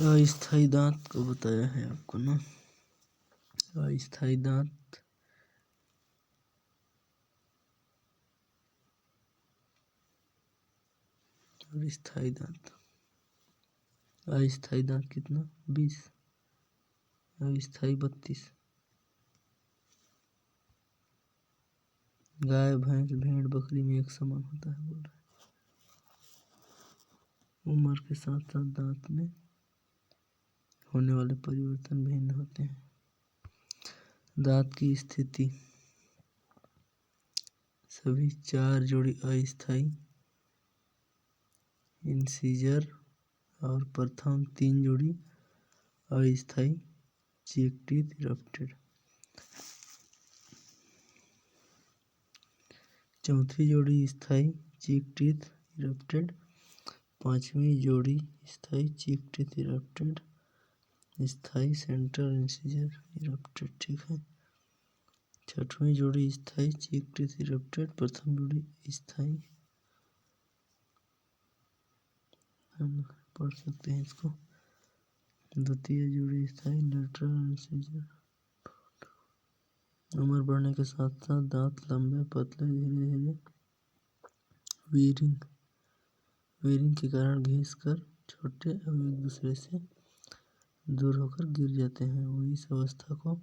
अस्थायी दांत को बताया है आपको ना। अस्थायी दांत और स्थायी दांत। अस्थायी दांत कितना 20, अस्थायी 32। गाय भैंस भेड़ बकरी में एक समान होता है बोल रहे। उम्र के साथ साथ दांत में होने वाले परिवर्तन भिन्न होते हैं। दांत की स्थिति, सभी 4 जोड़ी अस्थायी इंसिजर और प्रथम 3 जोड़ी अस्थायी चीक टीथ इरप्टेड। चौथी जोड़ी स्थायी चीक टीथ इरप्टेड। 5वीं जोड़ी स्थायी चीक टीथ इरप्टेड, स्थायी सेंट्रल इंसिजर इरप्टेड। ठीक है। 6वीं जोड़ी स्थायी चीक टीथ इरप्टेड। प्रथम जोड़ी स्थायी, हम पढ़ सकते हैं इसको। द्वितीय जोड़ी स्थायी लेटरल इंसिजर। उम्र बढ़ने के साथ साथ दांत लंबे पतले धीरे धीरे वीरिंग के कारण घिस कर छोटे और एक दूसरे से दूर होकर गिर जाते हैं। वो इस अवस्था को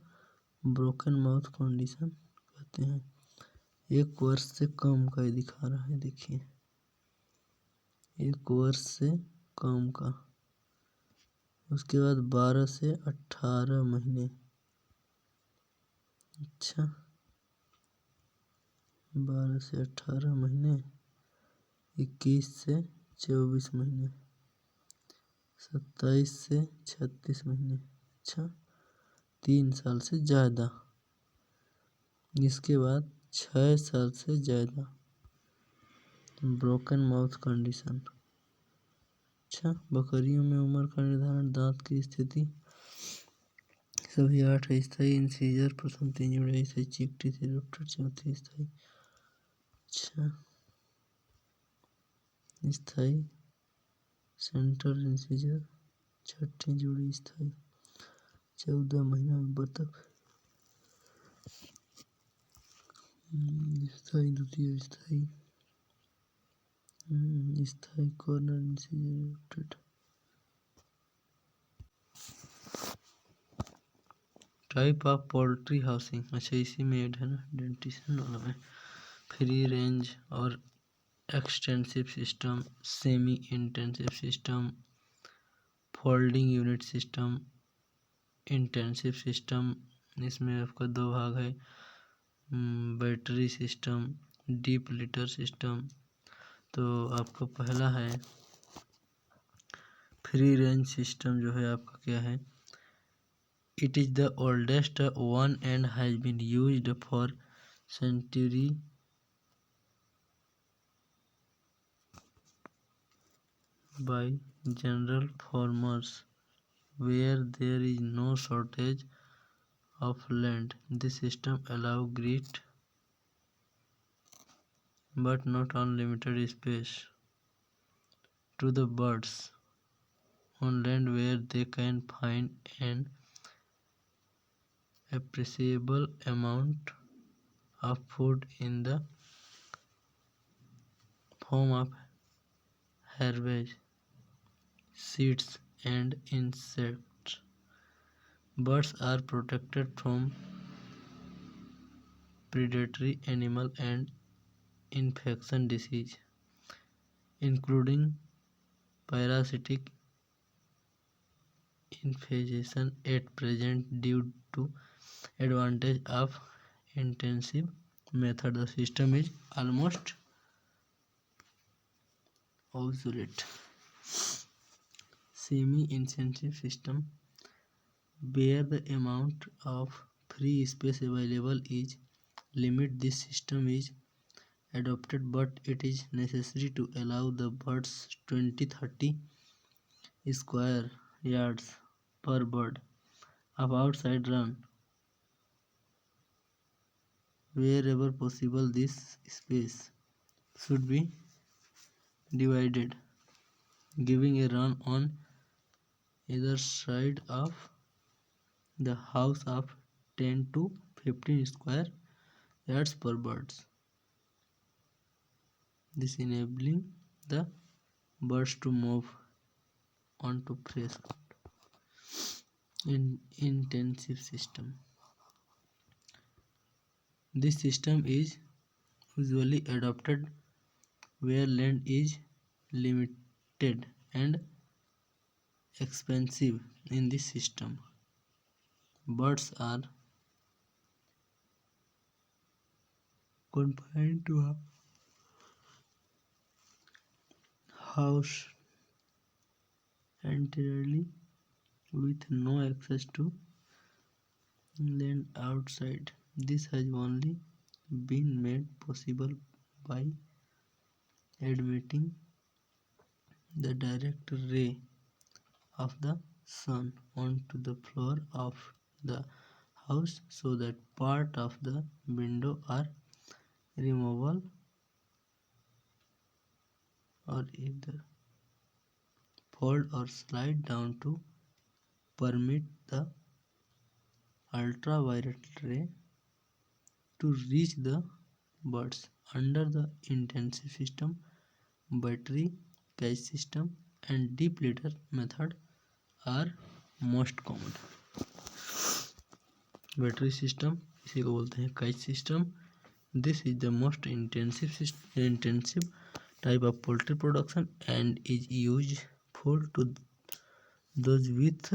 ब्रोकन माउथ कंडीशन कहते हैं। 1 वर्ष से कम का ये दिखा रहा है, देखिए 1 वर्ष से कम का। उसके बाद 12 से 18 महीने। अच्छा, 12 से 18 महीने। 21 से 24 महीने। 27 से 36 महीने। अच्छा, 3 साल से ज़्यादा। इसके बाद 6 साल से ज़्यादा, ब्रोकन माउथ कंडीशन। अच्छा, बकरियों में उम्र का निर्धारण, दांत की स्थिति, सभी 8 स्थायी इंसिजर, प्रथम 3 जोड़े स्थायी चीक टीथ इरप्टेड, चौथी स्थायी अच्छा स्थायी सेंट्रल इंसिजर, 6ठी जोड़ी स्थायी। 14 महीना में बतख स्थायी, द्वितीय स्थायी स्थायी corner incisor erupted. Type of poultry housing, अच्छा इसी में ऐड है ना, डेंटिशन वाला में। फ्री रेंज और extensive system, semi intensive system, folding unit system, intensive system. इसमें आपका 2 भाग है, battery system, deep litre system. तो आपका पहला है फ्री रेंज सिस्टम, जो है आपका क्या है, it is the oldest one and has been used for century by general farmers where there is no shortage of land. This system allows great but not unlimited space to the birds on land where they can find an appreciable amount of food in the form of herbage, seeds and insects. Birds are protected from predatory animal and infection disease, including parasitic infestation at present due to advantage of intensive method. The system is almost obsolete. Semi-intensive system, where the amount of free space available is limited. This system is adopted, but it is necessary to allow the birds 20-30 square yards per bird of outside run. Wherever possible, this space should be divided, giving a run on either side of the house of 10 to 15 square yards per birds. This enabling the birds to move onto fresh ground. In intensive system. This system is usually adopted where land is limited and expensive. In this system, birds are confined to a house entirely with no access to land outside. This has only been made possible by admitting the direct ray of the sun onto the floor of the house so that part of the window are removable or either fold or slide down to permit the ultraviolet ray to reach the birds. Under the intensive system, battery cage system and deep litter method are most common. Battery system इसी को बोलते हैं catch system. This is the most intensive type of poultry production and is useful to those with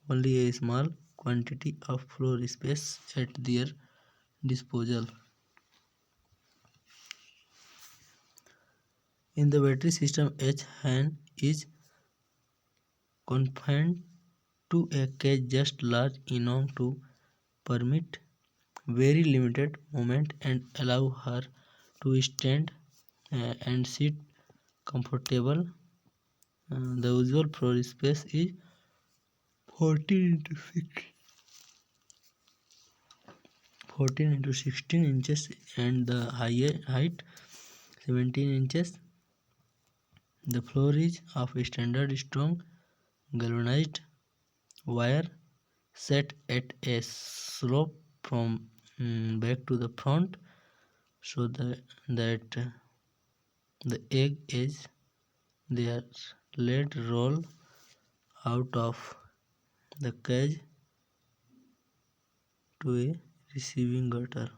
only a small quantity of floor space at their disposal. In the battery system, each hen is confined to a cage just large enough to permit very limited movement and allow her to stand and sit comfortable. The usual floor space is 14 into 16 inches and the height 17 inches. The floor is of standard strong galvanized wire set at a slope from back to the front so that the egg is they are let roll out of the cage to a receiving gutter.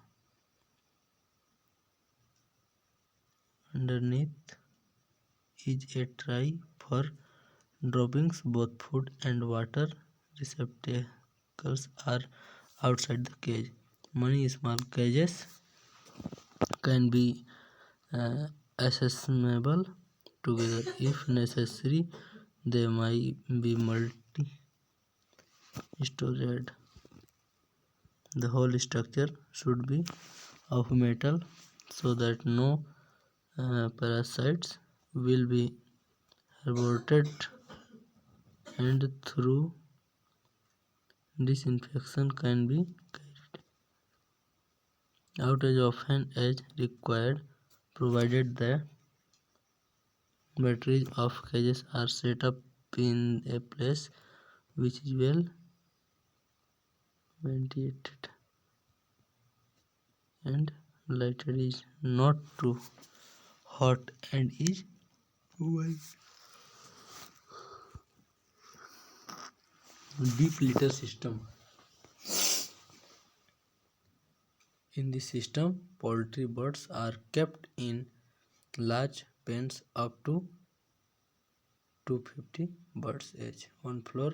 Underneath is a tray for droppings. Both food and water receptacles are outside the cage. Many small cages can be assembled together. If necessary, they might be multi-storied. The whole structure should be of metal so that no parasites will be aborted and through disinfection can be carried out as often as required, provided the batteries of cages are set up in a place which is well ventilated and lighted, is not too hot and is well. Deep litter system. In this system, poultry birds are kept in large pens up to 250 birds each on floor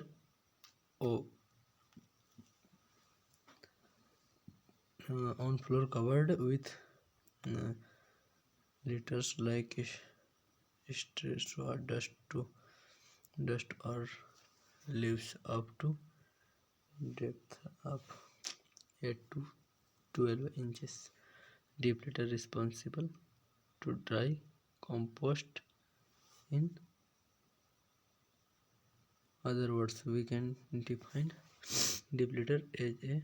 covered with litters like straw, dust or leaves up to depth of 8 to 12 inches. Deep litter responsible to dry compost. In other words, we can define deep litter as a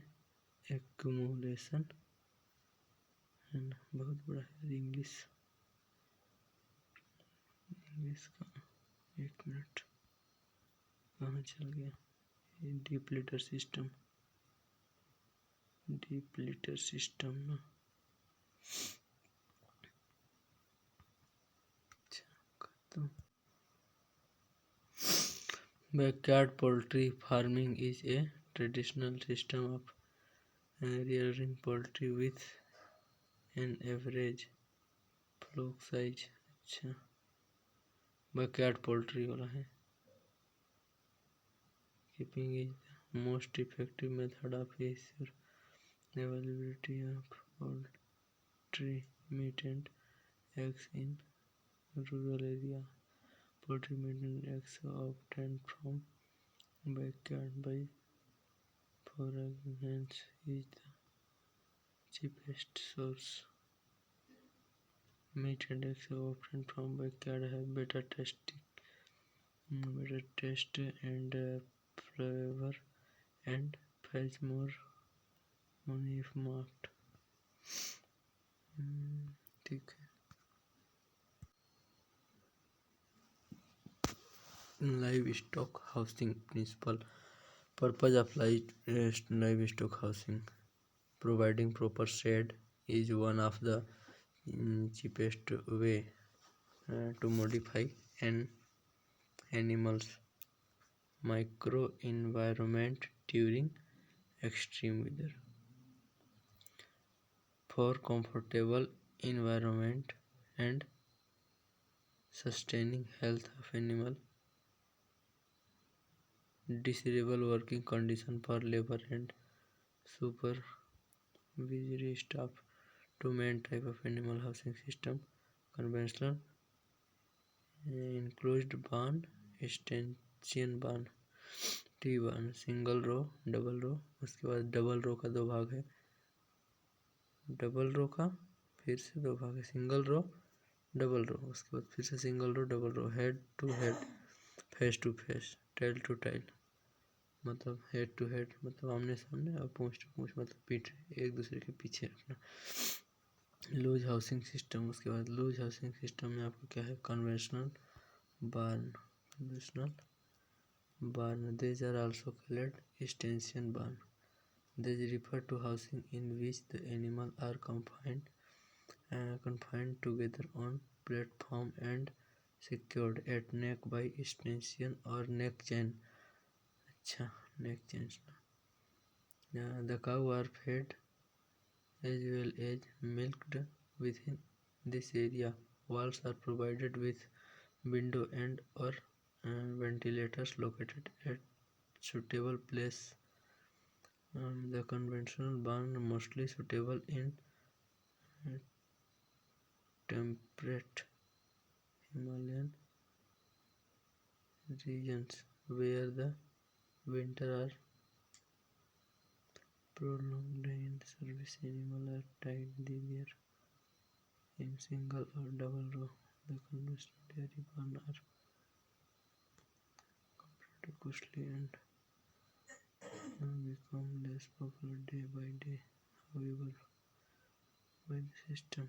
accumulation and बहुत बड़ा है English का एक minute कहाँ चल गया? Deep litre system ना। तो backyard poultry farming is a traditional system of rearing poultry with an average flock size. अच्छा, backyard poultry वाला है। Keeping is the most effective method of ensure availability of poultry meat and eggs in rural area. Poultry meat and eggs are obtained from backyard by foraging hens is the cheapest source. Meat and eggs are obtained from backyard have better taste and flavor and fetch more money if marked. ठीक है। Livestock housing principle. Purpose of livestock housing. Providing proper shade is one of the cheapest way to modify an animal's microenvironment during extreme weather. For comfortable environment and sustaining health of animal, desirable working condition for labor and supervisory staff. Two main type of animal housing system: conventional enclosed barn, extension barn। T barn single row double row, उसके बाद double row का दो भाग है, double row का फिर से दो भाग है, सिंगल रो डबल रो, उसके बाद फिर से single row double row, head to head, face to face, tail to tail, मतलब हेड टू हेड मतलब आमने सामने, और पूंछ टू पूंछ मतलब पीठ एक दूसरे के पीछे रखना। लूज हाउसिंग सिस्टम, उसके बाद लूज हाउसिंग सिस्टम में आपको क्या है? Conventional barn, these are also called extension barn. These refer to housing in which the animals are confined together on platform and secured at neck by extension or neck chain. अच्छा, neck chains. The cow are fed as well as milked within this area. Walls are provided with window and or ventilators located at suitable place. The conventional barn mostly suitable in temperate Himalayan regions where the winter are prolonged and service animals are tied there in single or double row. The conventional dairy barn are comparatively costly and become less popular day by day. However, by the system.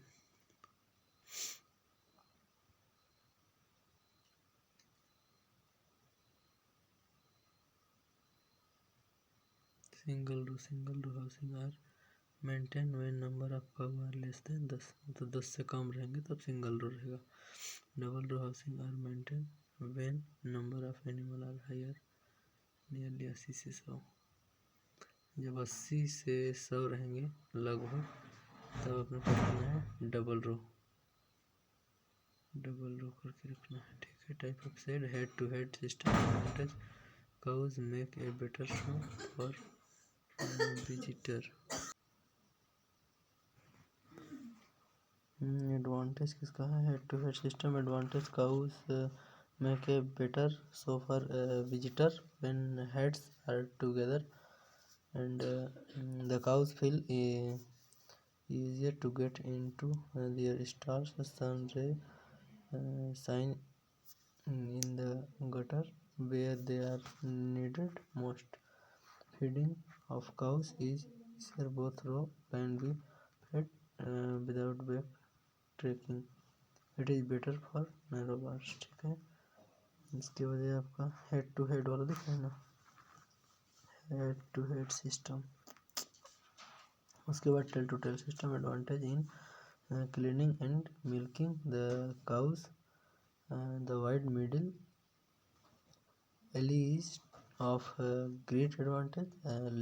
Single row housing are maintained when number of cow are less than 10, तो 10 से कम रहेंगे तब single row रहेगा। Double row housing are maintain when number of animal are higher, nearly 80 से 100। जब 80 से 100 रहेंगे लगभग, तब अपने पास रखना है डबल रो करके रखना है। ठीक है। Type of shed, head to head system. Advantage, cows make a better show for visitor. Advantage किसका है? Head to head system. Advantage, cows make a better show for visitor when heads are together and the cows feel easier to get into their stalls. Sun ray shine in the gutter where they are needed most. Feeding of cows is easier. Both row can be fed without back tracking. It is better for narrow bars. ठीक है। इसके बाद ये आपका head to head वाला दिख रहा है ना, हेड टू हेड सिस्टम। उसके बाद tail to tail system, advantage in cleaning and milking the cows, the wide middle alley is of great advantage,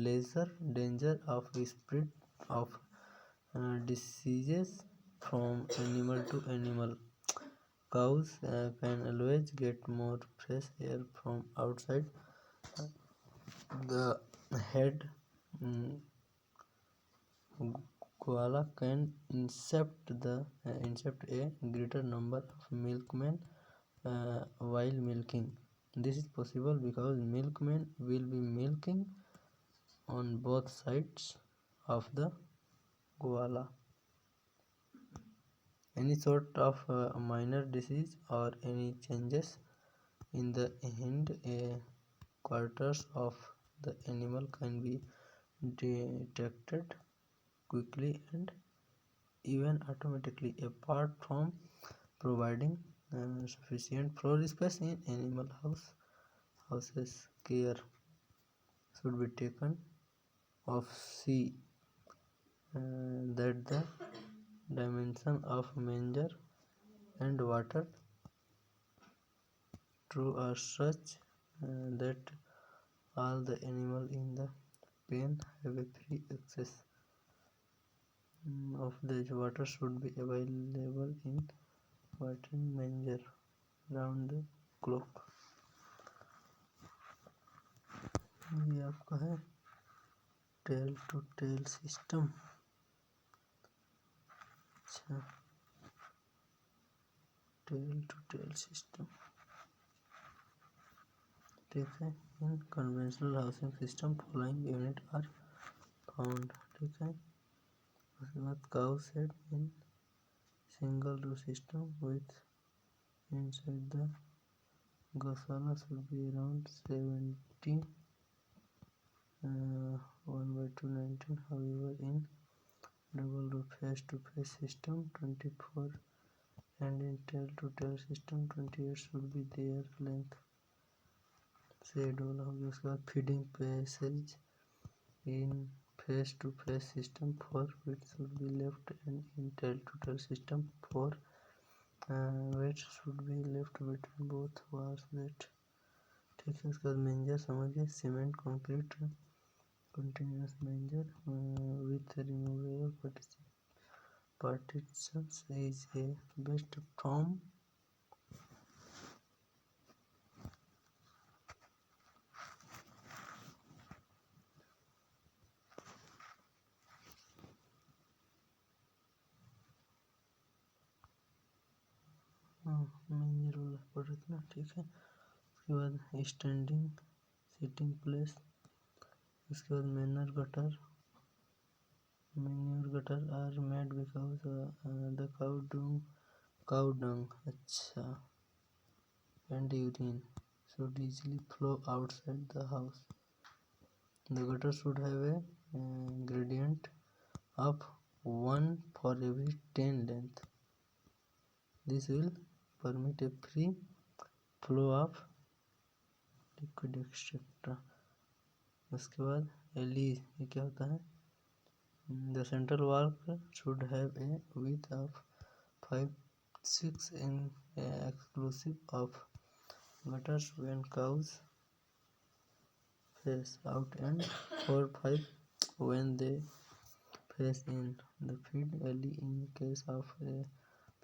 lesser danger of spread of diseases from animal to animal. Cows can always get more fresh air from outside. The head koala can incept a greater number of milkmen while milking. This is possible because milkmen will be milking on both sides of the koala. Any sort of minor disease or any changes in the hind quarters of the animal can be detected quickly and even automatically. Apart from providing sufficient floor space in animal houses, care should be taken of see that the dimension of manger and water true are such that all the animal in the pen have a free access of the water should be available in watering manger round the clock. ये आपका है tail to tail system. अच्छा, tail to tail system ठीक है। In conventional housing system following unit are found, ठीक है। उसके बाद cow shed in single row system with inside the gaushala should be around 70 1/219. However, in double row face to face system 24 and in tail to tail system 28 should be their length। Shed वाला हो गया। उसके बाद feeding passage in face to face system 4 wet should be left and in tail to tail system 4 wet should be left between both walls that, ठीक है। उसके बाद manger समझिए cement concrete continuous manger with removable partitions is a best from manger वाला पढ़ रहे थे ना, ठीक है। उसके बाद स्टैंडिंग सिटिंग प्लेस, उसके बाद manure gutter are made because the cow dung, अच्छा, and urine should easily flow outside the house. The gutter should have a gradient of 1 for every 10 length. This will permit a free flow of liquid etc. उसके बाद Eli, ये क्या होता है? The central wall should have a width of 5-6 in exclusive of gutters when cows face out and 4-5 when they face in the feed alley in case of a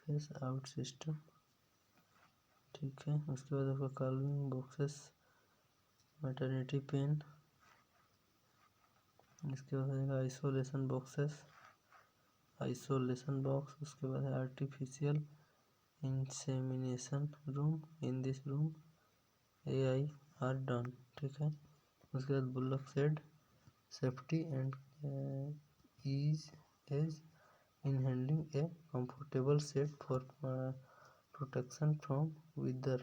face out system, ठीक है। उसके बाद आपका कॉल्विंग boxes maternity pen, इसके बाद आएगा isolation box, उसके बाद है artificial insemination room, in this room AI are done, ठीक है। उसके बाद bullock shed safety and ease in handling a comfortable shed for protection from weather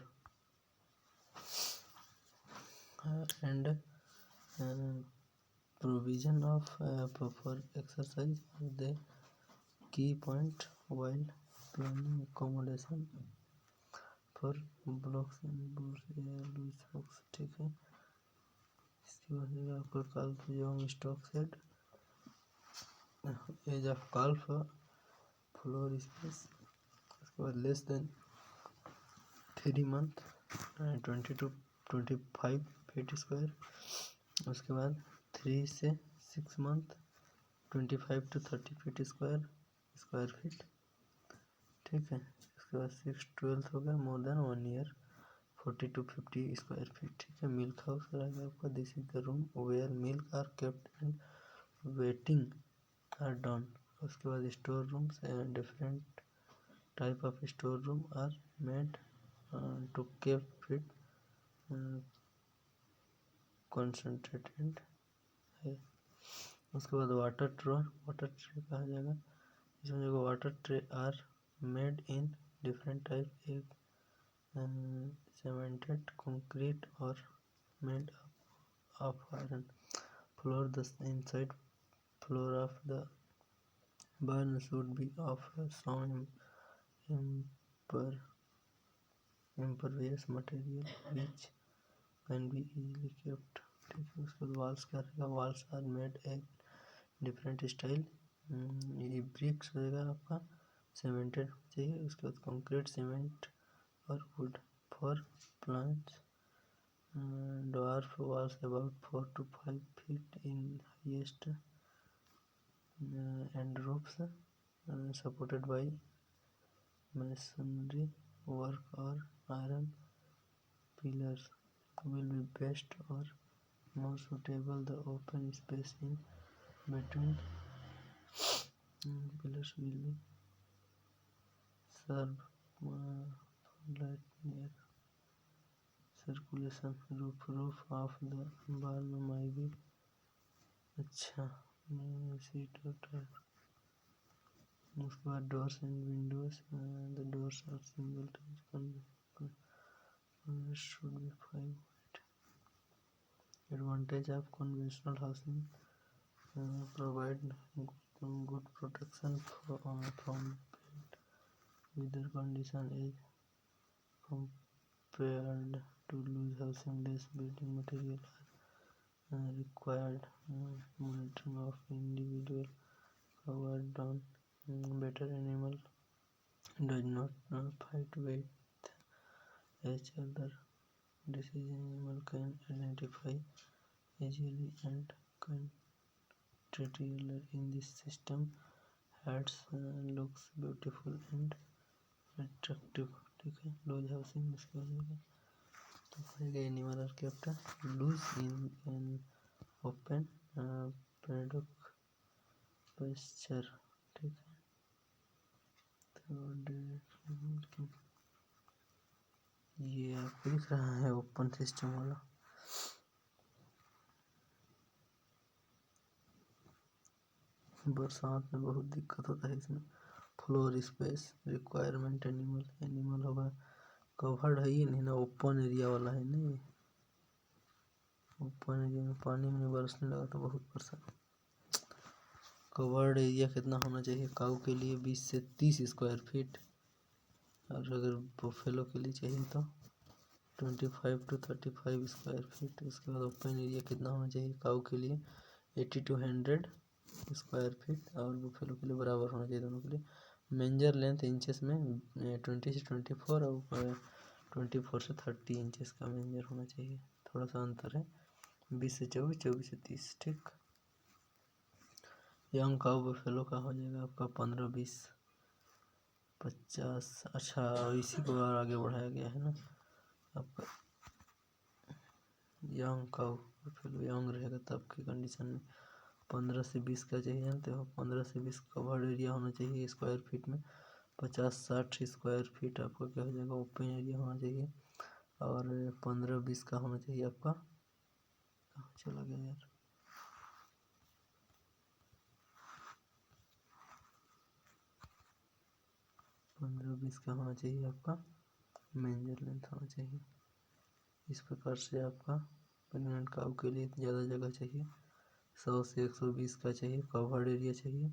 and provision of proper exercise are the key point while planning accommodation for bullocks and boars loose box, ठीक है। इसके बाद है आपका calf young stock shed, age of calf floor space, उसके बाद less than 3 month 20 to 25 feet square, उसके बाद 3 से 6 month 25 to 30 feet square feet, ठीक है। उसके बाद 6-12 हो गया, more than 1 year 40 to 50 square feet, ठीक है। मिल्क हाउस रहेगा आपका, this is the room where milk are kept and weighing are done. उसके बाद store rooms and different type of store room are made to keep feed concentrated है। उसके बाद water tray कहा जाएगा, इसमें जो water tray are made in different type, एक cemented concrete or made of iron. Floor, the inside floor of the barn should be of some impervious material which can be easily kept, ठीक है। उसके बाद walls क्या रहेगा, walls are made a different style, ये bricks रहेगा आपका, cemented चाहिए। उसके बाद concrete, cement और wood for plants, dwarf walls about 4 to 5 feet in highest, and roofs supported by masonry work or iron pillars will be best or more suitable. The open space in between pillars will be serve light air circulation. Roof of the barn might be अच्छा seat और tyre. उसके बाद doors and windows, the doors are single should be 5 wide. Advantage of conventional housing, provide good protection from bad weather condition as compared to loose housing. Less building material are required, monitoring of individual cover down, better animal does not fight with each other. Disease animal can identify easily and can treat earlier in this system. Hats looks beautiful and attractive, ठीक है। Loose housing इसके बाद तो five animal are kept loose in an open paddock pasture, ठीक है। तो ये आपको दिख रहा है ओपन सिस्टम वाला। बरसात में बहुत दिक्कत होता है इसमें। फ्लोर स्पेस रिक्वायरमेंट, एनिमल होगा कवर्ड है, ये नहीं ना, ओपन एरिया वाला है ना, ये ओपन एरिया में पानी में बरसने लगा तो बहुत परेशान। कवर्ड एरिया कितना होना चाहिए काऊ के लिए, 20 से 30 स्क्वायर फीट, और अगर बुफेलो के लिए चाहिए तो 25 to 35 स्क्वायर फीट। उसके बाद ओपन एरिया कितना होना चाहिए काऊ के लिए, 80 to 100 स्क्वायर फीट, और बुफेलो के लिए बराबर होना चाहिए दोनों के लिए। मेंजर लेंथ इंचेस में 20 से 24 और 24 से 30 इंचेस का मेंजर होना चाहिए, थोड़ा सा अंतर है, 20 से 24, 24 से 30, ठीक। यंग काऊ बुफेलो का हो जाएगा आपका 15, 20, 50, अच्छा इसी को और आगे बढ़ाया गया है ना आपका। यंग काऊ बुफेलो यंग रहेगा तब की कंडीशन में 15 से 20 का चाहिए, तो 15 से 20 कवर्ड एरिया होना चाहिए स्क्वायर फीट में। 50-60 स्क्वायर फीट आपका क्या हो जाएगा ओपन एरिया होना चाहिए, और 15-20 का होना चाहिए आपका, चला गया यार, 15-20 का होना चाहिए आपका मेंजर लेंथ होना चाहिए। इस प्रकार से आपका प्रेग्नेंट काऊ के लिए ज़्यादा जगह चाहिए, 100 से 120 का चाहिए कवर्ड एरिया चाहिए,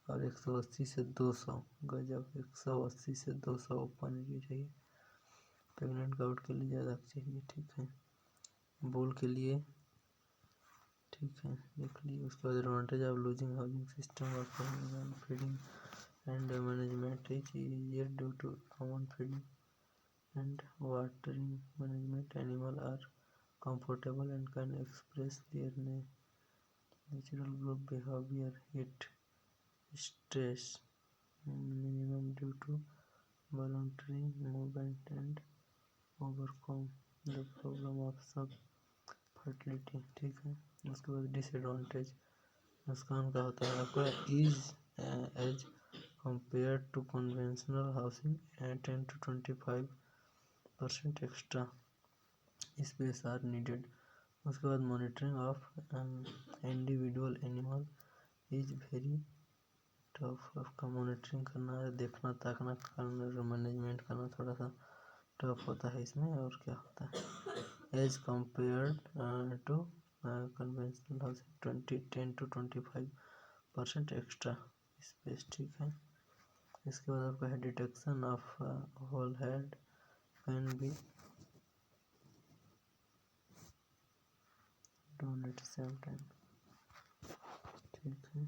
और 180 से 200 गजब, 180 से 200 ओपन एरिया चाहिए। प्रेग्नेंट काउट के लिए ज़्यादा चाहिए, ठीक है। बुल के लिए, ठीक है, देख लिए। उसके बाद advantage of loosing housing system of feeding and management is easier due to common feeding and watering management. Animals are comfortable and can express their natural group behavior. Heat stress minimum due to voluntary movement and overcome the problem of सब fertility, ठीक है। उसके बाद disadvantage, नुकसान का होता है आपका, is as compare to conventional housing 10 to 25% extra space are needed. उसके बाद monitoring of individual animal is very tough. आपका मॉनिटरिंग करना है, देखना ताकना करना, मैनेजमेंट करना थोड़ा सा टफ होता है इसमें। और क्या होता है as compare to conventional house 10 to 25% extra space, ठीक है। इसके बाद आपका है detection of whole head can be done at same time, ठीक है।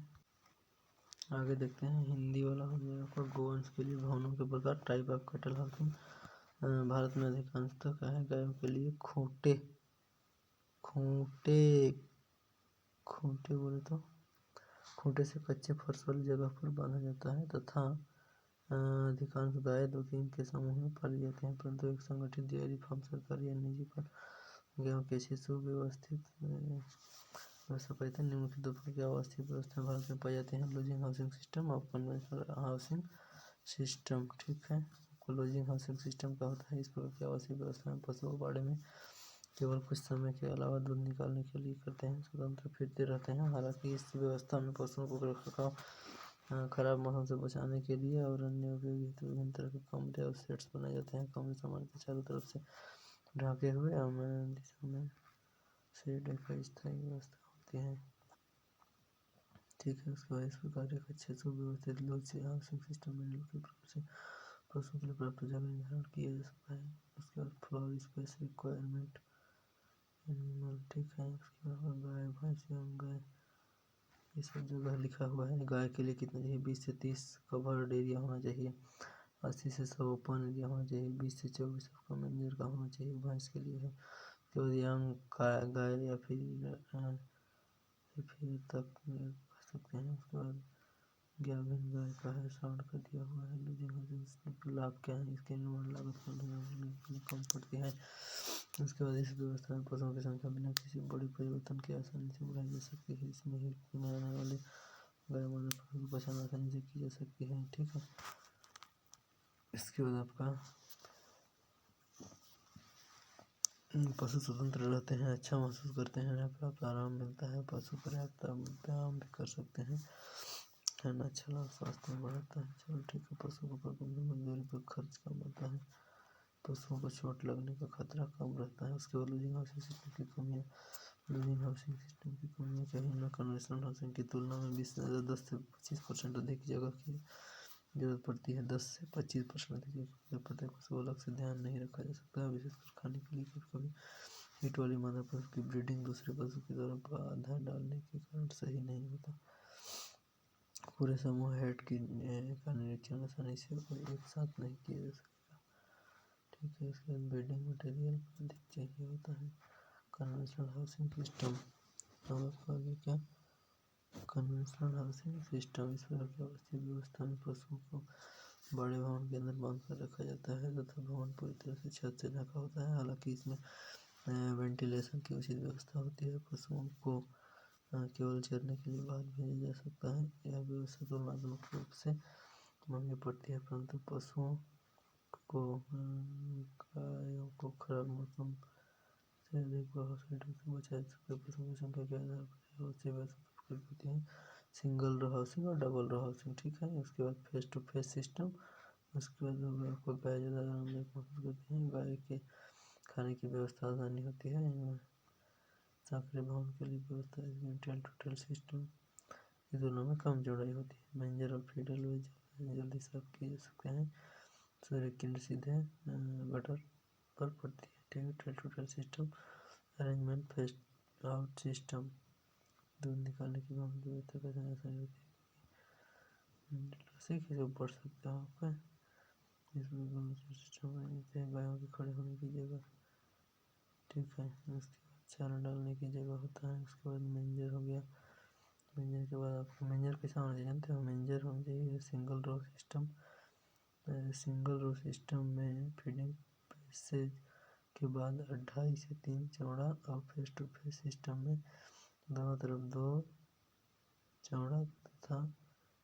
आगे देखते हैं हिंदी वाला हो जाएगा आपका गोवंश के लिए भवनों के प्रकार, type of cattle housing. Bharat में अधिकांशतः क्या है, गायों के लिए खूंटे खूंटे खूंटे बोले तो खूंटे से कच्चे फर्श वाली जगह पर बांधा जाता है तथा अधिकांश गाय 2-3 के समूह में पाली जाती हैं, परंतु एक संगठित डेयरी फार्म सरकारी या निजी पर गेहूं के अच्छी सुव्यवस्थित व्यवस्था पाई जाती है। निम्नलिखित दो प्रकार की आवासीय व्यवस्थाएं भारत में पाई जाती हैं, लॉजिंग हाउसिंग सिस्टम और कन्वेंशनल हाउसिंग सिस्टम, ठीक है। लॉजिंग हाउसिंग सिस्टम का होता है, इस प्रकार की आवासीय व्यवस्था में पशुओं बाड़े में केवल कुछ समय के अलावा दूध निकालने के लिए करते हैं, स्वतंत्र फिरते रहते हैं। हालांकि इस व्यवस्था में पशुओं को रखरखाव खराब मौसम से बचाने के लिए और अन्य उपयोगी हेतु विभिन्न तरह के कमरे और सेट्स बनाए जाते हैं। कमरे सामान के चारों तरफ से ढके हुए दिशा में शेड एक स्थायी व्यवस्था होती है, ठीक है। उसके बाद इस प्रकार एक अच्छे सुव्यवस्थित लॉजिंग हाउसिंग सिस्टम में निम्नलिखित प्रकार से पशुओं के लिए पर्याप्त जगह निर्धारण किया जा सकता है। उसके बाद फ्लोर स्पेस रिक्वायरमेंट एनिमल, ठीक है। उसके बाद गाय भैंस एवं गाय ये सब जगह लिखा हुआ है। गाय के लिए कितना चाहिए, 20 से 30 कवर्ड एरिया होना चाहिए, 80 से 100 ओपन एरिया होना चाहिए, 20 से 24 आपका मेंजर का होना चाहिए भैंस के लिए है। तो यंग गाय या फिर तक कर सकते हैं। उसके बाद गाभिन गाय का है, साउंड का दिया हुआ है। लूजिंग हाउसिंग लाभ क्या है, इसके निर्माण लागत कम पड़ती है। उसके बाद इस व्यवस्था में पशुओं की संख्या बिना किसी बड़ी परिवर्तन के आसानी से बढ़ाई जा सकती है। इसमें हिट में आने वाले गाय मादा पशु की पहचान आसानी से की जा सकती है, ठीक है। इसके बाद आपका पशु स्वतंत्र रहते हैं, अच्छा महसूस करते हैं, पर्याप्त आराम मिलता है, पशु पर्याप्त व्यायाम भी कर सकते हैं, है ना। अच्छा लाभ स्वास्थ्य में बढ़ता है, चलो ठीक है। पशु को प्रबंधन मजदूरी पर खर्च कम होता है, पशुओं को चोट लगने का खतरा कम रहता है। उसके बाद लूजिंग हाउसिंग सिस्टम की कमियाँ, लूजिंग हाउसिंग सिस्टम की कमियाँ क्या है, कन्वेंशनल हाउसिंग की तुलना में 10 से 25% अधिक जगह की जरूरत पड़ती है, 10 से 25% अधिक जगह पड़ता है। पशु अलग से ध्यान नहीं रखा जा सकता है, विशेषकर खाने के लिए। कभी कभी हीट वाली मादा पशु की ब्रीडिंग दूसरे पशु की तरफ बाधा डालने के कारण सही नहीं होता। पूरे समूह हेड का निरीक्षण आसानी से एक साथ नहीं किया जा सकता, ठीक है। इसके बाद ब्रीडिंग मटेरियल अधिक चाहिए होता है। कन्वेंशनल हाउसिंग सिस्टम, अब आगे क्या, कन्वेंशनल हाउसिंग सिस्टम इस प्रकार की आवासीय व्यवस्था में पशुओं को बड़े भवन के अंदर बांध कर रखा जाता है तथा भवन पूरी तरह से छत से ढका होता है। हालांकि इसमें वेंटिलेशन की उचित व्यवस्था होती है। पशुओं को केवल चरने के लिए बाहर भेजा जा सकता है। यह व्यवस्था तुलनात्मक रूप से महंगी पड़ती है, परंतु पशुओं को गायों को खराब मौसम से अधिक प्रभावशाली ढंग से बचाया जा सकता है। पशुओं की संख्या के आधार पर आवासीय व्यवस्था होती है, सिंगल रो हाउसिंग और डबल रो हाउसिंग, ठीक है। उसके बाद फेस टू फेस सिस्टम, उसके बाद आपको गाय ज़्यादा आरामदायक महसूस करती है, गाय के खाने की व्यवस्था आसानी होती है। साकरे भवन के लिए व्यवस्था इसमें टेल टू टेल सिस्टम की तुलना में कम चौड़ाई होती है। मैंजर और फीडर जल्दी साफ किए जा सकते हैं। सूर्य किरण सीधे गटर पर पड़ती है। ठीक है, tail to tail system arrangement face out system, दूध निकालने की काम की व्यवस्था कैसे आसानी होती है। से कैसे बढ़ सकते हो आप, इसमें सिस्टम गायों के खड़े होने की जगह। ठीक है, उसके बाद चारा डालने की जगह होता है। उसके बाद मेंजर हो गया। मेंजर के बाद आपको मेंजर कैसा होना चाहिए जानते हो? मेंजर होना चाहिए single row system. Single row system में फीडिंग पैसेज के बाद 2.5 से 3 चौड़ा और फेस टू फेस सिस्टम में दोनों तरफ 2 चौड़ा तथा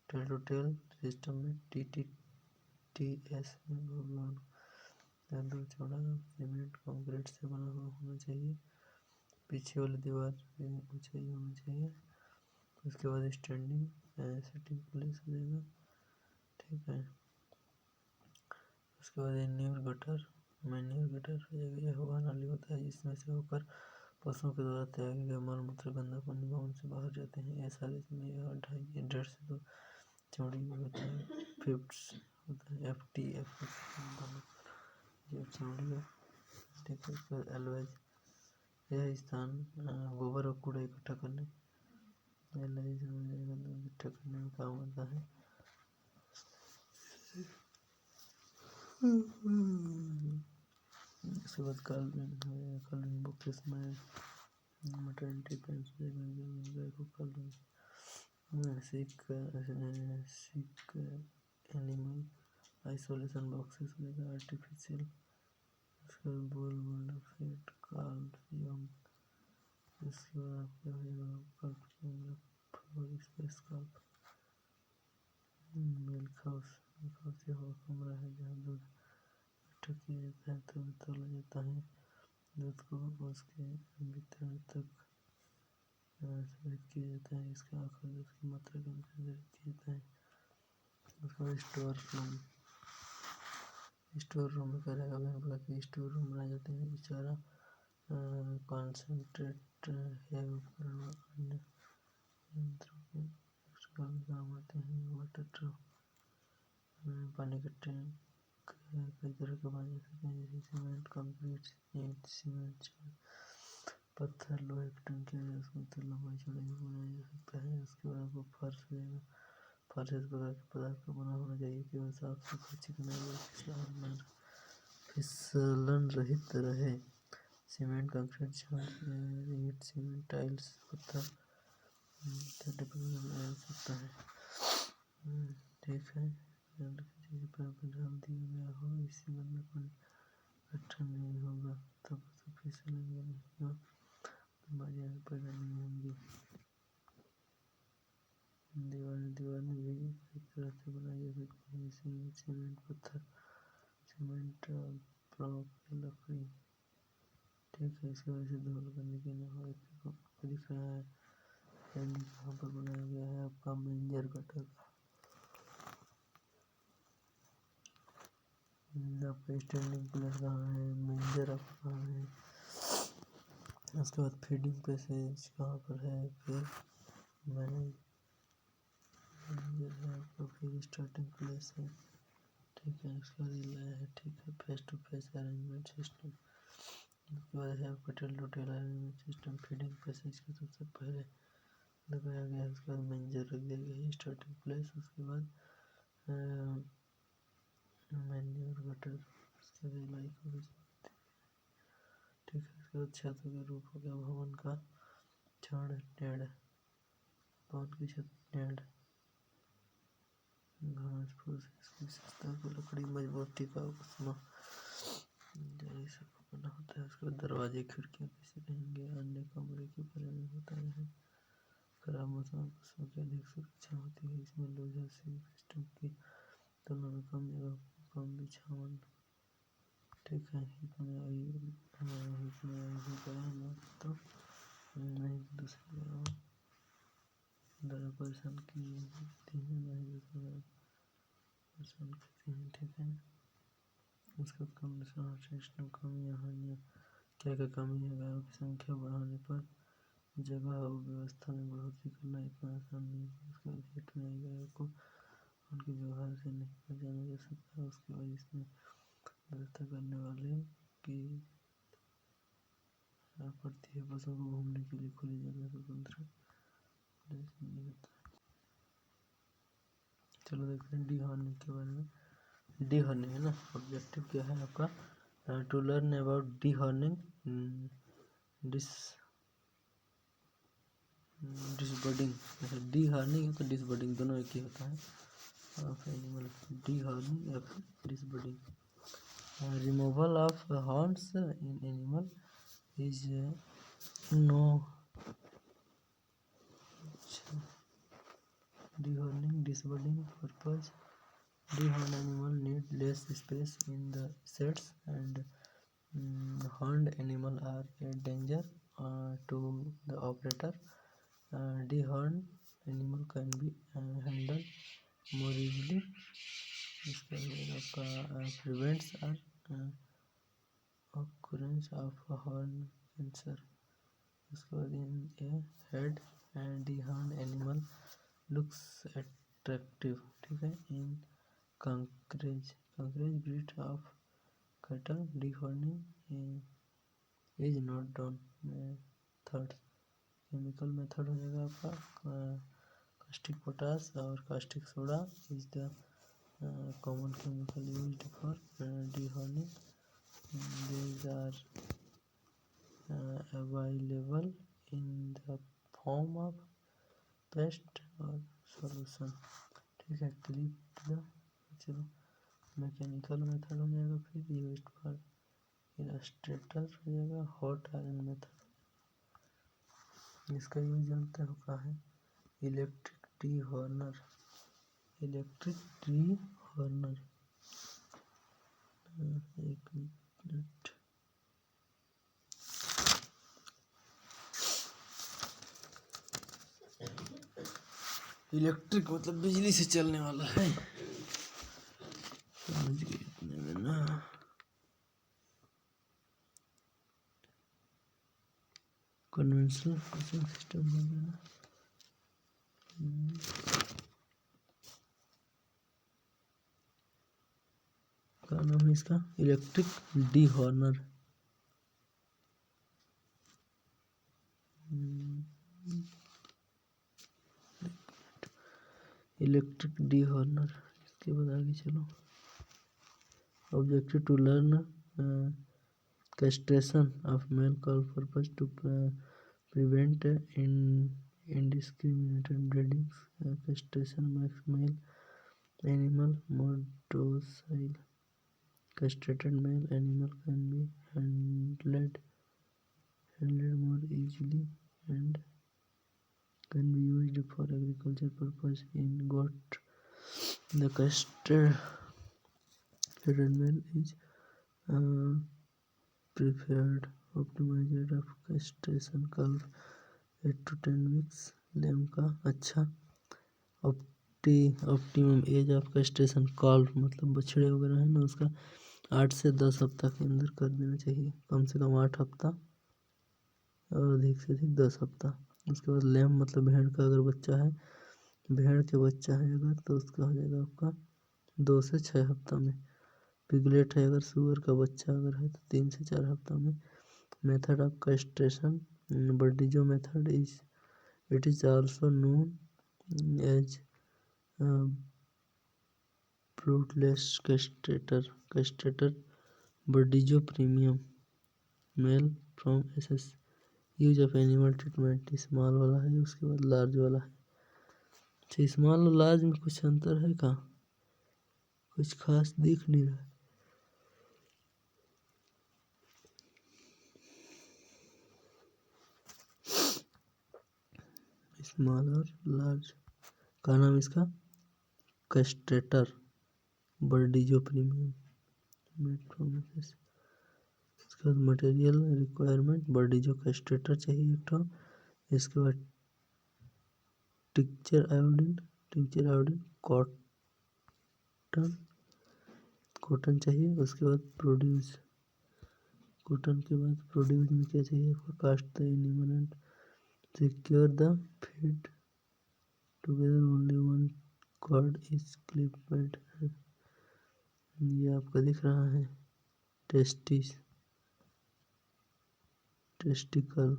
टेल टू टेल सिस्टम में TTTS में 2 चौड़ा सीमेंट कंक्रीट से बना हुआ होना चाहिए। पीछे वाली दीवार की ऊंचाई होनी चाहिए। उसके बाद स्टैंडिंग सेटिंग प्लेस हो जाएगा। ठीक है, उसके बाद मैन्योर गटर हो जाएगा। यह हवा नाली होता है जिसमें से होकर पशुओं के द्वारा त्यागे गए मल मूत्र गंदा पानी भवन से बाहर जाते हैं। ऐसा इसमें यह 1.5 से 2 चौड़ी होता है। फिफ्ट्स होता है FT ये चौड़ी है। ठीक है, उसके बाद एलवेज, यह स्थान गोबर और कूड़ा इकट्ठा करने इकट्ठा करने में काम आता है। उसके बाद कलरिंग बॉक्सेस में मटर्निटी पैंट्स गाय को कलरिंग सिक एनिमल आइसोलेशन बॉक्सेस मिलेगा आर्टिफिशियल। उसके बाद बोल बोल्डर फेट कॉल्सियम। इसके बाद आपका होगा स्पेस कल्प मिल्क हाउस। यह कमरा है जहाँ दूध इकट्ठा किया जाता है तब तोला जाता है। दूध को उसके वितरण तक संग्रहित किया जाता है। इसका आकार दूध की मात्रा के अनुसार निर्धारित किया जाता है। उसके बाद स्टोर रूम में करेगा विभिन्न प्रकार के स्टोर रूम बनाए जाते हैं। चारा कॉन्सेंट्रेट है उपकरण और अन्य यंत्रों के एक्स्ट्रा काम आते हैं। वाटर ट्रक, पानी का टैंक कई तरह के बनाए जा सकते हैं जैसे सीमेंट कंक्रीट ईंट सीमेंट पत्थर लोहे की टंकियाँ उसमें तो लंबाई चौड़ाई में बनाया जा सकता है। उसके बाद आपको फर्श हो जाएगा। फर्श इस प्रकार के पदार्थ का बना होना चाहिए कि वह साफ सुथरा चिकनाई और फिसलन रहित रहे। सीमेंट कंक्रीट छड़ ईंट सीमेंट टाइल्स पत्थर 30% बनाया जा सकता है। ठीक है, चीज़ पर ध्यान दिया गया हो इस सीमेंट में पानी इकट्ठा नहीं होगा तब तो फिसलेंगे नहीं और बीमारियाँ पैदा नहीं होंगी। दीवार भी एक तरह से बनाई जा सकती है। सीमेंट पत्थर सीमेंट ब्लॉक लकड़ी। ठीक है, इसकी वजह से धूल गंदगी न हो। आपको दिख रहा है कहाँ पर बनाया गया है आपका मेंजर गटर का। आपका स्टैंडिंग प्लेस कहाँ है, मेंजर आपका कहाँ है। उसके बाद फीडिंग पैसेज कहाँ पर है, फिर मैनेजर है आपका, फिर स्टार्टिंग प्लेस है। ठीक है, उसके बाद लाया है। ठीक है, face to face arrangement system. उसके बाद है आपका tail to tail arrangement system. Feeding passage का सबसे पहले लगाया गया है। उसके बाद मेंजर रख दिया गया है स्टार्टिंग प्लेस। उसके बाद मैन्योर गटर, उसके बाद लाइक हो गई। ठीक है, उसके बाद छतों के रूप हो गया भवन का छड़ नेड़, भवन की छत नेड़ घास फूस इसकी विशेषता को लकड़ी मजबूत टिकाऊ कुसुमा जैसे सब बना होता है। उसके बाद दरवाजे खिड़कियाँ कैसे रहेंगे अन्य कमरे के बारे में बताया है। खराब मौसम में पशुओं की अधिक सुरक्षा होती है। इसमें लोहा सिस्टम की तुलना में कम जगह कम बिछावन। ठीक है, इतने ही तो नहीं दूसरी जगह परेशान की जाती है नहीं दूसरी जगह परेशान करती हैं। ठीक है, उसका कम सिस्टम कमियाँ हानियाँ क्या क्या कमी है। गायों की संख्या बढ़ाने पर जगह और व्यवस्था में बढ़ोतरी करना इतना आसान नहीं है। उसके बाद हिट में आई गायों को उनके व्यवहार से नहीं पहचाना जा सकता। उसके बाद इसमें व्यवस्था करने वाले की पड़ती है। पशुओं को घूमने के लिए खुली जगह स्वतंत्र नहीं होता। चलो देखते हैं डी हॉर्निंग के बारे में। डी हॉर्निंग है ना, ऑब्जेक्टिव क्या है आपका, to learn about dehorning, disbudding. Dehorning है तो डिसबर्डिंग दोनों एक ही होता है ऑफ एनिमल। डी हॉर्निंग या फिर disbudding. Removal of horns in animal is no. Dehorning, disbudding purpose. Dehorned animal need less space in the sheds, and horned animal are a danger to the operator. Dehorned animal can be handled more easily. इसका आपका prevents occurrence of horn cancer. उसके बाद in a head and dehorned animal looks attractive, ठीक है। In Kankrej breed of cattle dehorning is not done method. Chemical method हो जाएगा आपका caustic potash और caustic soda is the common chemical used for dehorning. These are available in the form of paste और solution, ठीक है। Clip चलो mechanical method हो जाएगा, फिर यूज्ड फॉर इलस्ट्रेटर हो जाएगा, हॉट आयरन मेथड। इसका यूज जानते हो क्या है, electric dehorner. Electric D Horner, एक मिनट। इलेक्ट्रिक मतलब बिजली से चलने वाला है, समझ गए इतने में ना। कन्वेंशनल कोचिंग सिस्टम वगैरह। क्या नाम है इसका, electric dehorner. Electric dehorner. इसके बाद आगे चलो। Objective to learn castration of male cow purpose to prevent indiscriminate breeding. Castration makes male animal more docile. Castrated male animal can be handled more easily and can be used for agriculture purpose in goat. The castrated male is preferred optimized of castration curve 8 to 10 weeks. Lamb का अच्छा optimum as of castration कॉल्व मतलब बछड़े वगैरह है ना, उसका 8 से 10 हफ्ता के अंदर कर देना चाहिए, कम से कम 8 हफ्ता और अधिक से अधिक 10 हफ्ता। उसके बाद लैम मतलब भेड़ का अगर बच्चा है, भेड़ के बच्चा है अगर, तो उसका हो जाएगा आपका 2 से 6 हफ्ता में। पिगलेट है अगर, सुअर का बच्चा अगर है तो 3 से 4 हफ्ता में। Method of castration Burdizzo method is it is also known as bloodless castrator Burdizzo premium male from SS. Use of animal treatment small वाला है, उसके बाद लार्ज वाला है। अच्छा, स्मॉल और लार्ज में कुछ अंतर है क्या, कुछ खास दिख नहीं रहा है। स्मॉल और लार्ज का नाम इसका कैस्ट्रेटर बर्डिजो प्रीमियम मेट्रोमेसिस। इसके बाद मटेरियल रिक्वायरमेंट, बर्डिजो कैस्ट्रेटर चाहिए एक ठो। इसके बाद टिंचर आयोडीन कॉटन चाहिए। उसके बाद प्रोड्यूस, कॉटन के बाद प्रोड्यूस में क्या चाहिए, cast the animal and secure the feed together only one cord is clipped. ये आपका दिख रहा है testis, testicle,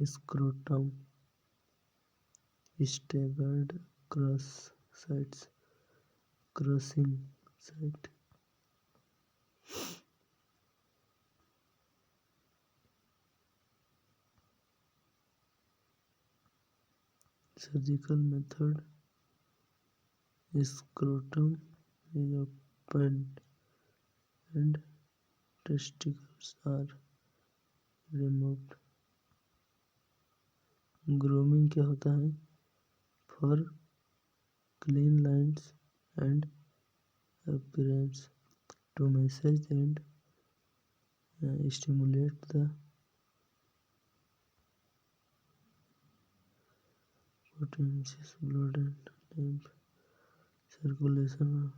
scrotum, staggered crush sites, crushing site. Surgical method, scrotum is opened and testicles are removed। Grooming क्या होता है? For cleanliness and appearance, to massage and stimulate the potential blood and lymph circulation,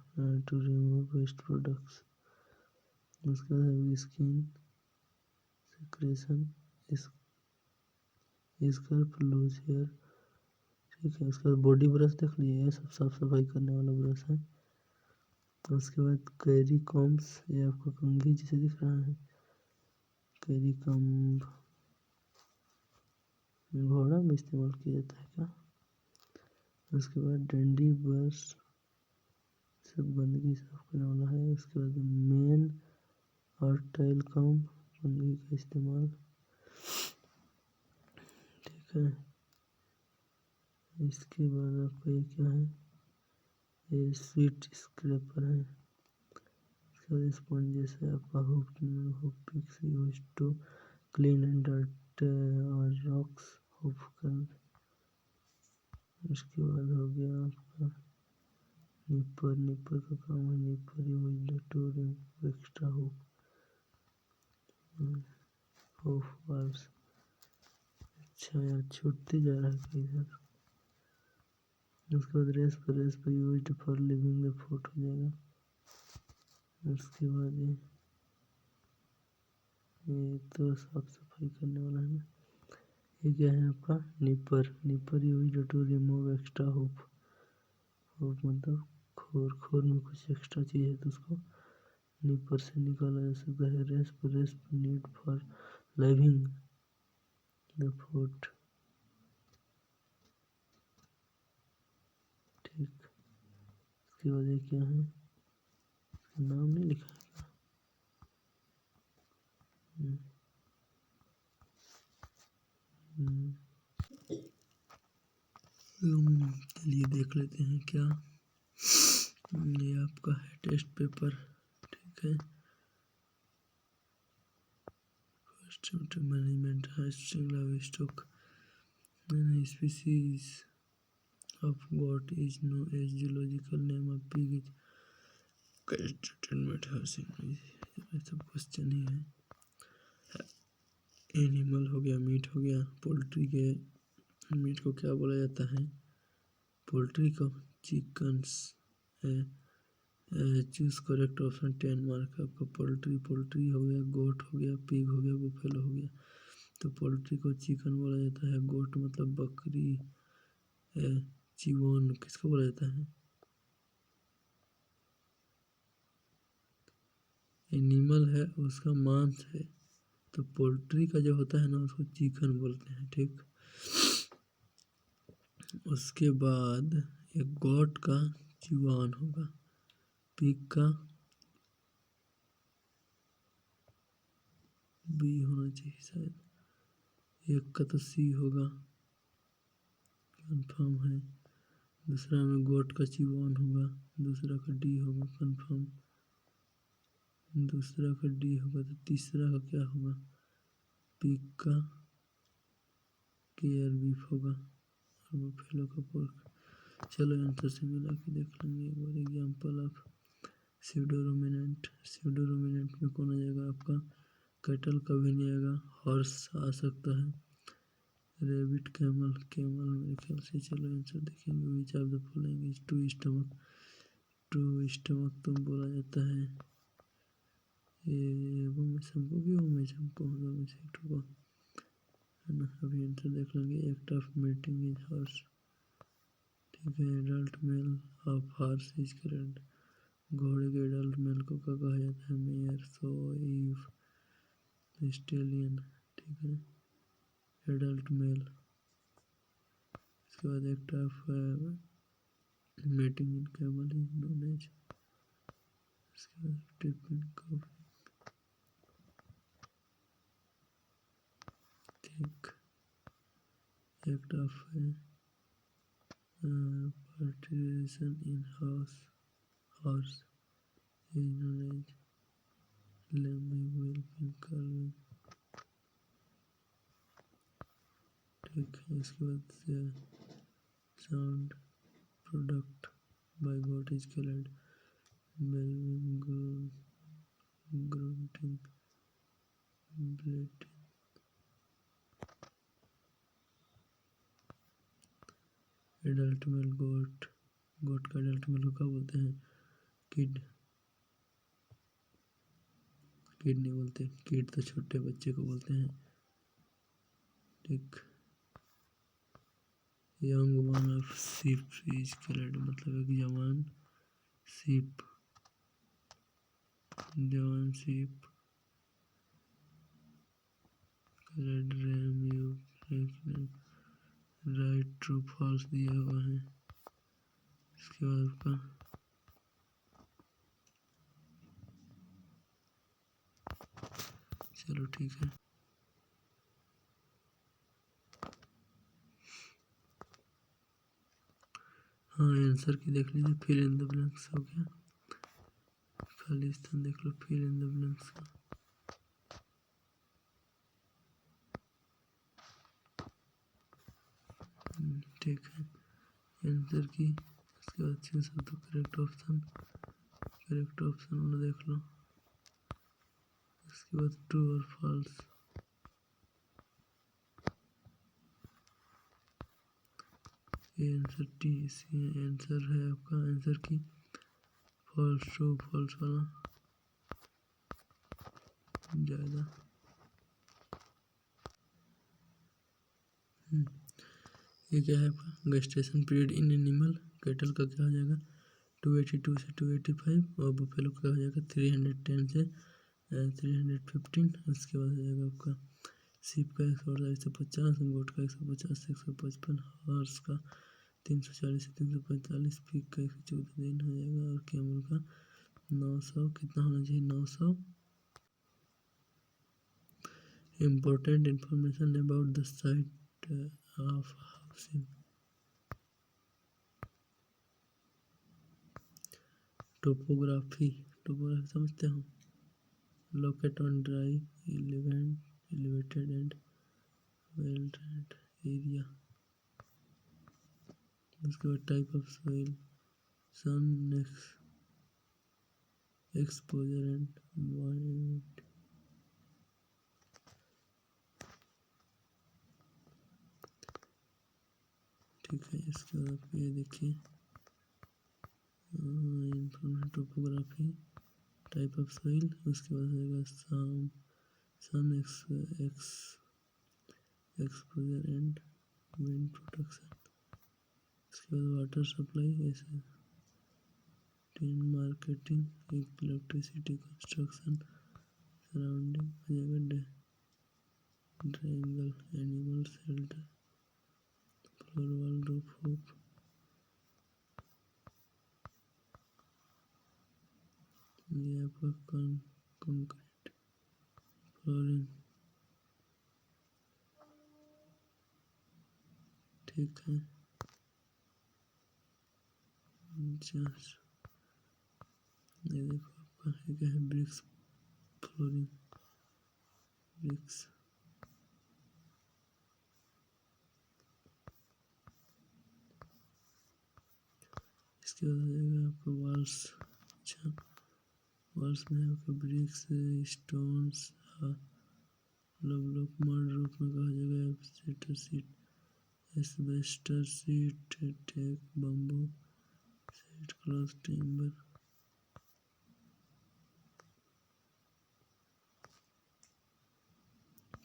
to remove waste products। उसके बाद skin secretion, scurf, loose hair. ठीक है, उसके बाद body brush देख लिए, ये सब साफ सफाई करने वाला ब्रश है। उसके बाद कैरी कॉम्ब्स, ये आपको कंघी जैसे दिख रहा है, कैरी कॉम्ब घोड़ा में इस्तेमाल किया जाता है क्या? उसके बाद डंडी ब्रश, सब गंदगी साफ करने वाला है। उसके बाद मेन और टाइल कॉम्ब, कंघी का इस्तेमाल। ठीक है, इसके बाद आपका ये क्या है? ये स्वीट स्क्रैपर है। इसके बाद स्पंज जैसे आपका hook picks use to clean and dirt और रॉक्स हुक कर। उसके बाद हो गया आपका निपर का काम है, nipper use to remove extra hoof walls. अच्छा यार, छूटते जा रहा है इधर। उसके बाद रेस पर use for living the foot हो जाएगा। उसके बाद ये तो साफ सफाई करने वाला है ना। ये क्या है आपका? Nipper use to remove extra hoof मतलब खोर में कुछ एक्स्ट्रा चीज़ है तो उसको निपर से निकाला जा सकता है। रेस पर need for living the foot. ठीक, उसके बाद ये क्या है? नाम नहीं लिखा है क्या? चलिए देख लेते हैं क्या। ये आपका है टेस्ट पेपर। ठीक है, first management stock species of what is known as zoological name of pig is castrated meat housing। ये सब क्वेश्चन ही है। एनिमल हो गया, मीट हो गया। पोल्ट्री के मीट को क्या बोला जाता है? पोल्ट्री को chickens. Choose correct option 10 mark आपका। पोल्ट्री हो गया, गोट हो गया, पिग हो गया, बुफेलो हो गया। तो पोल्ट्री को चिकन बोला जाता है। गोट मतलब बकरी। चिकन किसको बोला जाता है? एनिमल है, उसका मांस है। तो पोल्ट्री का जो होता है ना, उसको चिकन बोलते हैं। ठीक, उसके बाद एक गोट का चिवान होगा, पिग का बी होना चाहिए शायद, एक का तो सी होगा, कंफर्म है। दूसरा में गोट का चिवान होगा, दूसरा का डी होगा, कंफर्म। दूसरा का डी होगा तो तीसरा का क्या होगा? पिग का केयर बीफ होगा और बुफेलो का पोर्क। चलो आंसर से मिला के देख लेंगे एक बार। एग्जाम्पल ऑफ स्यूडोरुमिनेंट में कौन आ जाएगा आपका? कैटल कभी नहीं आएगा, हॉर्स आ सकता है, रेबिट, कैमल मेरे ख्याल से। चलो आंसर देखेंगे। Which of the following is true stomach तो बोला जाता है ये वो में सबको भी, वो में सबको होगा, में से एक को है ना। अभी आंसर देख लेंगे। Act of mating is horse. ठीक है, adult male of horse is correct. घोड़े के एडल्ट मेल को क्या कहा जाता है? Mare, sow, ewe, stallion. ठीक है। एडल्ट मेल, इसके बाद act of mating in camel is known as, इसके बाद टिपिन कॉफी, ठीक। Act of parturition in horse is known as lambing whelping calving, ठीक है। इसके बाद sound produced by goat is called बेलविंग, grouting, ब्लेटिंग। Adult mail गोट, गोट का एडल्ट मेल को क्या बोलते हैं? किड, किड नहीं बोलते, किड तो छोटे बच्चे को बोलते हैं, ठीक। Young one of sheep is called, मतलब एक जवान शीप, जवान sheep called ram, you write true false दिया हुआ है। इसके बाद आपका चलो ठीक है। हाँ आंसर की देख लीजिए, फिल इन द ब्लैंक्स हो गया, खाली स्थान देख लो, फिल इन द ब्लैंक्स का। ठीक है आंसर की। इसके बाद चूज तो करेक्ट ऑप्शन, करेक्ट ऑप्शन वाला देख लो। इसके बाद ट्रू और फॉल्स, ये आंसर टी, इसी आंसर है आपका आंसर की फॉल्स, ट्रू फॉल्स वाला ज़्यादा। ये क्या है आपका gestation period in animal, cattle का क्या हो जाएगा 282 से 285, और बुफेलो का हो जाएगा 310 से 315। उसके बाद हो जाएगा आपका सीप का 148 से 150, गोट का 150 से 155, हॉर्स का 340 से 345, पिग का 114 दिन हो जाएगा, और कैमल का 900, कितना होना चाहिए 900। Important information about the site of housing, topography, topography समझते हो, locate on dry elevated and well drained area. उसके बाद type of soil, sun exposure and wide, ठीक है। इसके बाद आप ये देखिए टोपोग्राफी, टाइप ऑफ सोइल, उसके बाद आएगा sun exposure and wind protection. इसके बाद वाटर सप्लाई, ऐसे टीन मार्केटिंग, इलेक्ट्रिसिटी कंस्ट्रक्शन, सराउंडिंग हो जाएगा drainage, animal shelter, floor wall, roof hope, ये आपका कंक्रीट फ्लोरिंग, ठीक है। ये देखो आपका है क्या है ब्रिक्स फ्लोरिंग, ब्रिक्स। इसके बाद आ जाएगा आपका वॉल्स, अच्छा वॉल्स में आपका ब्रिक्स, स्टोन्स, लोग मड रूप में कहा जाएगा asbestos sheet, asbestos sheet, teak, bamboo sheet, cloth, timber,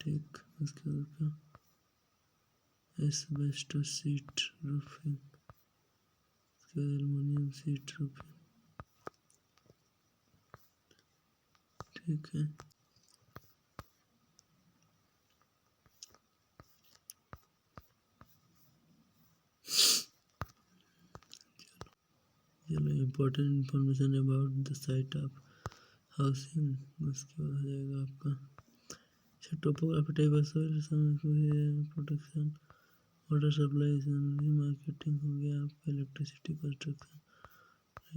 ठीक। उसके बाद का एस्बेस्टर सीट रूफिंग, उसके बाद एल्युमिनियम सीट रूफिंग, ठीक है। चलो important information about the site of housing, उसके बाद हो जाएगा आपका topography, type of soil, protection, water supply, marketing हो गया आपका, इलेक्ट्रिसिटी, कंस्ट्रक्शन,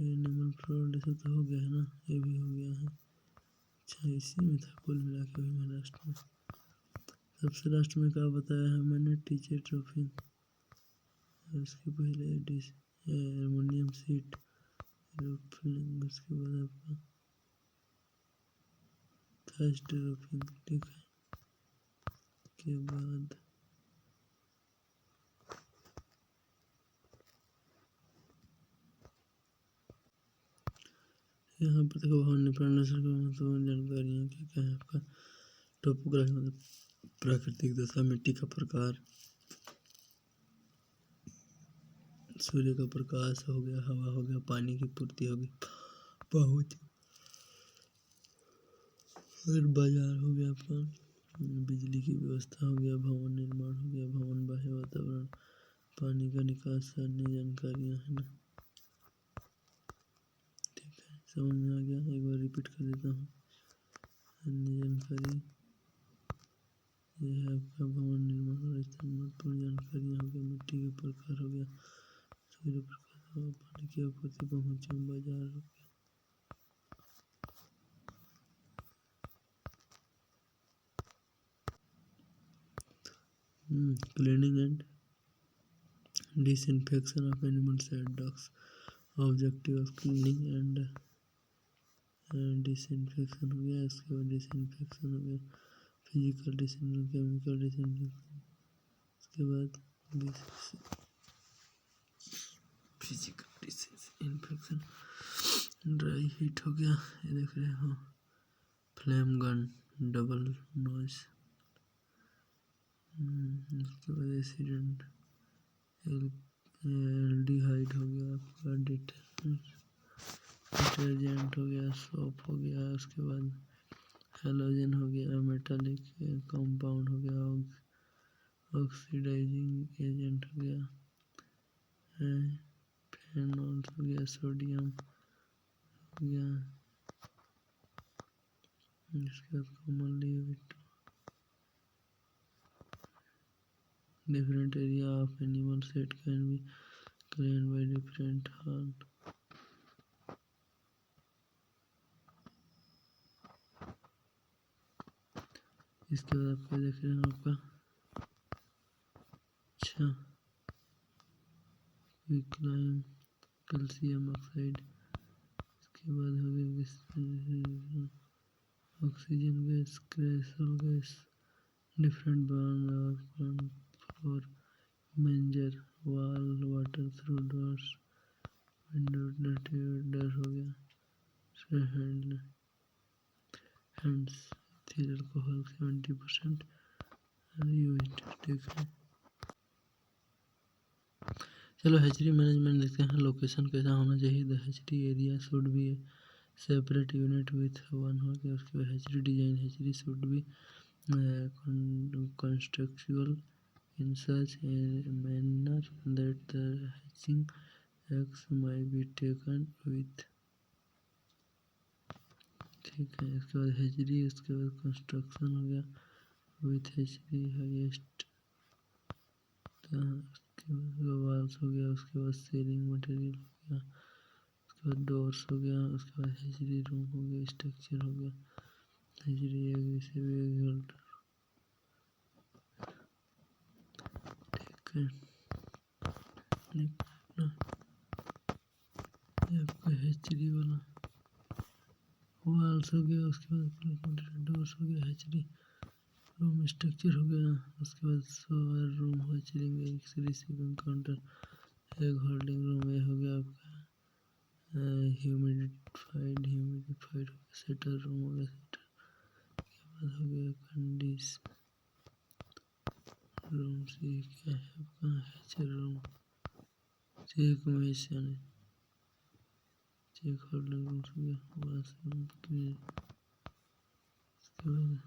एनिमल फ्रॉड, ये सब तो हो गया है ना, ये भी हो गया है। अच्छा इसी में था कुल मिला के भी महाराष्ट्र में। सबसे लास्ट में क्या बताया है मैंने, टीचर ट्रॉफी, उसके पहले एल्युमिनियम सीट, एरोप्लेन, उसके बाद आपका थर्स्ट रोपिंग, ठीक है। के बाद यहाँ पर देखो भवन प्रणेश्वर का महत्वपूर्ण जानकारियाँ क्या क्या है आपका, टोपोग्राफी मतलब प्राकृतिक दशा, मिट्टी का प्रकार, सूर्य का प्रकाश हो गया, हवा हो गया, पानी की पूर्ति हो गई, पहुँच, और बाजार हो गया आपका, बिजली की व्यवस्था हो गया, भवन निर्माण हो गया, भवन बाह्य वातावरण, पानी का निकास, अन्य जानकारियाँ है ना, ठीक है समझ में आ गया। एक बार रिपीट कर देता हूँ, अन्य जानकारी ये है आपका भवन निर्माण और स्थान, महत्वपूर्ण जानकारियाँ हो गया, मिट्टी के प्रकार हो गया, सूर्य प्रकाश, हवा, पानी की आपूर्ति, पहुँच, बाजार हो गया। Cleaning and disinfection of animals and dogs, objective of cleaning and disinfection हो गया, इसके बाद डिसइंफेक्शन हो गया, फिजिकल डिसइंफेक्शन, केमिकल डिसइंफेक्शन, उसके बाद फिजिकल डिसइंफेक्शन, ड्राई हीट हो गया, ये देख रहे हो, फ्लेम गन, डबल नॉइस, उसके बाद एक्सीडेंट, एल्डिहाइड हो गया आपका, डिटर्जेंट हो गया, सोप हो गया, उसके बाद हेलोजन हो गया, मेटालिक कंपाउंड हो गया, ऑक्सीडाइजिंग एजेंट हो गया, फेनॉल हो गया, सोडियम हो गया, इसके बाद commonly different area of animal set can be cleaned by different hand. इसके बाद आपका देख रहे हैं आपका अच्छा क्विकलाइम, कैल्शियम ऑक्साइड, इसके बाद हो गया oxygen gas, cresol gas, different burn और floor, manger, wall, water through doors, window, डर हो गया, हैंड्स, एथिल अल्कोहल 70% यूज्ड, ठीक है। चलो हैचरी मैनेजमेंट देखते हैं, लोकेशन कैसा होना चाहिए, the hatchery area should be separate unit with one हो गया, उसके बाद hatchery design, hatchery should be constructed in such a manner that the hatching eggs may be taken with, ठीक है। इसके बाद हैचरी, उसके बाद कंस्ट्रक्शन हो गया विथ हैचरी हाईएस्ट, उसके बाद वाल्स हो गया, उसके बाद सीलिंग मटेरियल हो गया, उसके बाद डोर्स हो गया, उसके बाद हैचरी रूम हो गया, स्ट्रक्चर हो गया, हैचरी एग, इसे भी एग होल्डर, ठीक है। आपका हैचरी वाला वाल्स हो गया, उसके बाद डोर्स हो गया, हैचरी रूम स्ट्रक्चर हो गया, उसके बाद shower room, hatchery egg receiving counter, egg holding room, ये हो गया आपका ह्यूमिडिफाइड हो गया, सेटर रूम हो गया, सेटर के बाद हो गया कंडीस रूम, सी क्या है आपका हैचर रूम, चेक मैश यानी चेक होल्डिंग रूम हो गया, वाशरूम, उसके बाद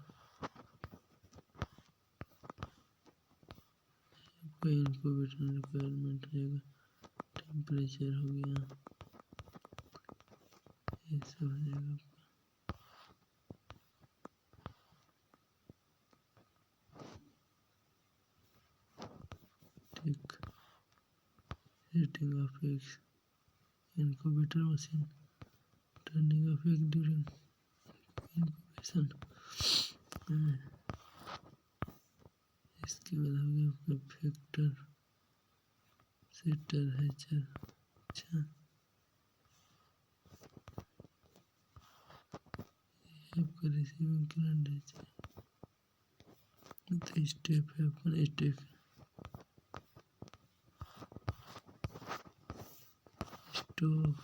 आपका इनक्यूबेटर रिक्वायरमेंट रहेगा, टेम्परेचर हो गया, सब हो जाएगा। ठीक, heating of eggs, incubator machine, turning of egg during incubation। इसके बाद हो गया आपका फैक्टर सेटर हैचर। अच्छा, आपका रिसीविंग क्लाइंट हैचर। तो स्टेप है अपना स्टेप स्टॉक।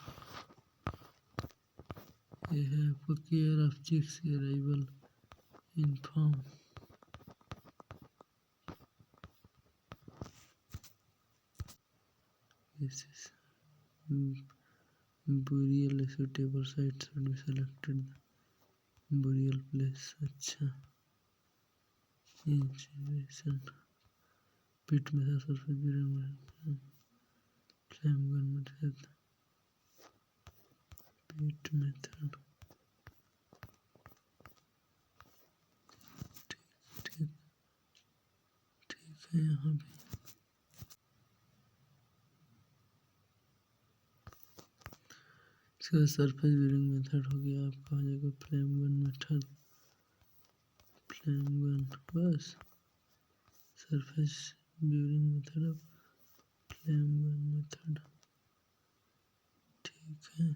ये है आपका care of chicks arrival in farm. This is burial suitable site should be selected the burial place। अच्छा, इंसिनरेशन पिट में था सरफेस गिरा फ्लेम गन मेथड पिट मेथड। ठीक ठीक है यहाँ पे। इसका सरफेस ब्यूरिंग मेथड हो गया आपका, हो जाएगा flame gun method. Flame gun बस surface burning method, flame gun method. ठीक है।